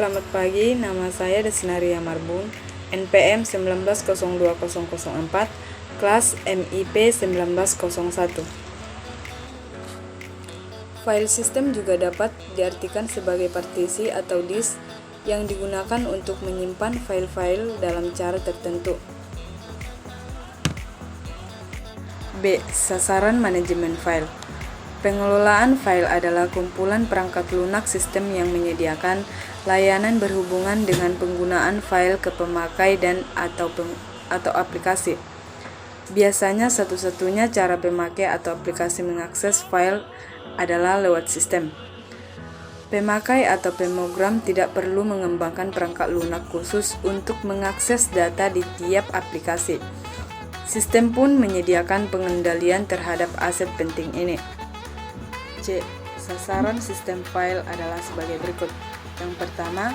selamat pagi. Nama saya Desinaria Marbun, NPM 1902004, kelas MIP 1901. File system juga dapat diartikan sebagai partisi atau disk yang digunakan untuk menyimpan file-file dalam cara tertentu. B. Sasaran manajemen file. Pengelolaan file adalah kumpulan perangkat lunak sistem yang menyediakan layanan berhubungan dengan penggunaan file ke pemakai dan atau aplikasi. Biasanya satu-satunya cara pemakai atau aplikasi mengakses file adalah lewat sistem. Pemakai atau pemogram tidak perlu mengembangkan perangkat lunak khusus untuk mengakses data di tiap aplikasi. Sistem pun menyediakan pengendalian terhadap aset penting ini. C. Sasaran sistem file adalah sebagai berikut. Yang pertama,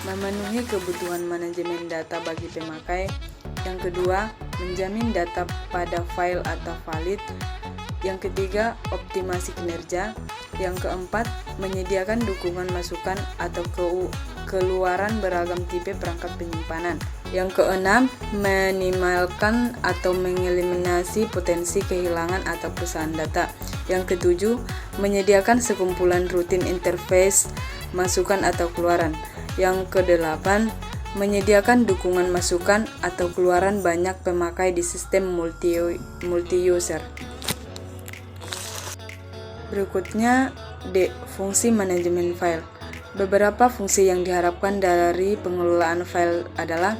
memenuhi kebutuhan manajemen data bagi pemakai. Yang kedua, menjamin data pada file atau valid. Yang ketiga, optimasi kinerja. Yang keempat, menyediakan dukungan masukan atau keluaran beragam tipe perangkat penyimpanan. Yang keenam, meminimalkan atau mengeliminasi potensi kehilangan atau perusahaan data. Yang ketujuh, menyediakan sekumpulan rutin interface masukan atau keluaran. Yang kedelapan, menyediakan dukungan masukan atau keluaran banyak pemakai di sistem multi-user. Berikutnya, D. Fungsi manajemen file. Beberapa fungsi yang diharapkan dari pengelolaan file adalah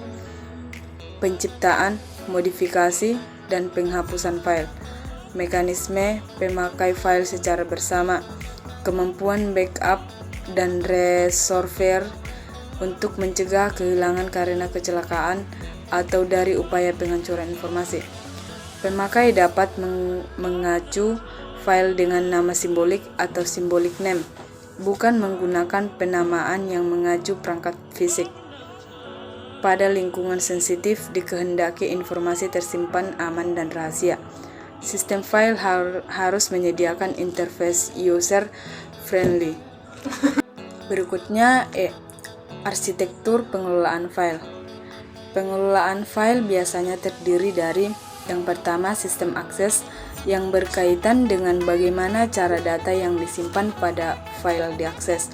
penciptaan, modifikasi, dan penghapusan file, mekanisme pemakai file secara bersama, kemampuan backup dan resolver untuk mencegah kehilangan karena kecelakaan atau dari upaya penghancuran informasi. Pemakai dapat mengacu file dengan nama simbolik atau symbolic name, bukan menggunakan penamaan yang mengacu perangkat fisik. Pada lingkungan sensitif dikehendaki informasi tersimpan aman dan rahasia. Sistem file harus menyediakan interface user friendly. Berikutnya E. Arsitektur pengelolaan file. Pengelolaan file biasanya terdiri dari yang pertama, sistem akses yang berkaitan dengan bagaimana cara data yang disimpan pada file diakses.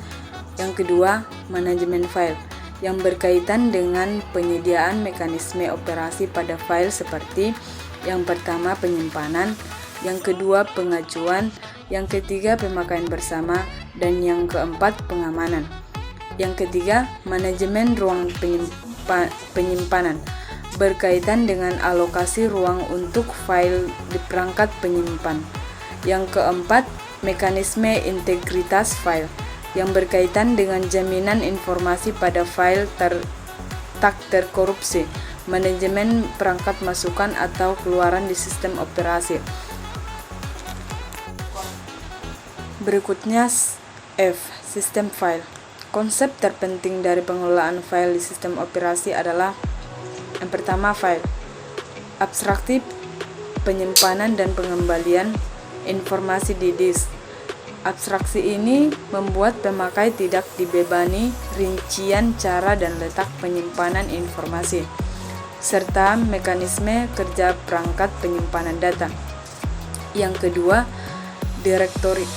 Yang kedua, manajemen file yang berkaitan dengan penyediaan mekanisme operasi pada file seperti yang pertama penyimpanan, yang kedua pengajuan, yang ketiga pemakaian bersama, dan yang keempat pengamanan. Yang ketiga, manajemen ruang penyimpanan berkaitan dengan alokasi ruang untuk file di perangkat penyimpan. Yang keempat, mekanisme integritas file yang berkaitan dengan jaminan informasi pada file tak terkorupsi, manajemen perangkat masukan atau keluaran di sistem operasi. Berikutnya F. Sistem file. Konsep terpenting dari pengelolaan file di sistem operasi adalah yang pertama, file. Abstraksi penyimpanan dan pengembalian informasi di disk. Abstraksi ini membuat pemakai tidak dibebani rincian cara dan letak penyimpanan informasi, serta mekanisme kerja perangkat penyimpanan data. Yang kedua, direktori.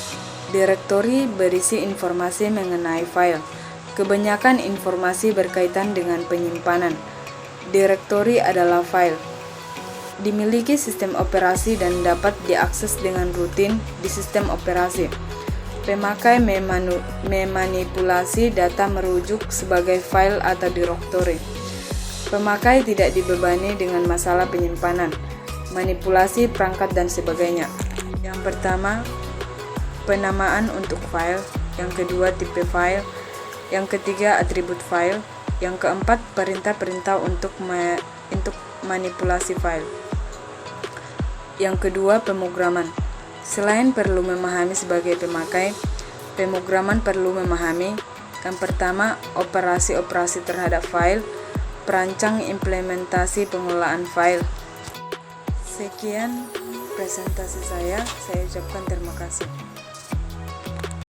Direktori berisi informasi mengenai file. Kebanyakan informasi berkaitan dengan penyimpanan. Direktori adalah file. Dimiliki sistem operasi dan dapat diakses dengan rutin di sistem operasi. Pemakai memanipulasi data merujuk sebagai file atau direktori. Pemakai tidak dibebani dengan masalah penyimpanan, manipulasi perangkat, dan sebagainya. Yang pertama, penamaan untuk file. Yang kedua, tipe file. Yang ketiga, atribut file. Yang keempat, perintah-perintah untuk manipulasi file. Yang kedua, pemrograman. Selain perlu memahami sebagai pemakai, pemrograman perlu memahami yang pertama, operasi-operasi terhadap file, perancang implementasi pengelolaan file. Sekian presentasi saya ucapkan terima kasih.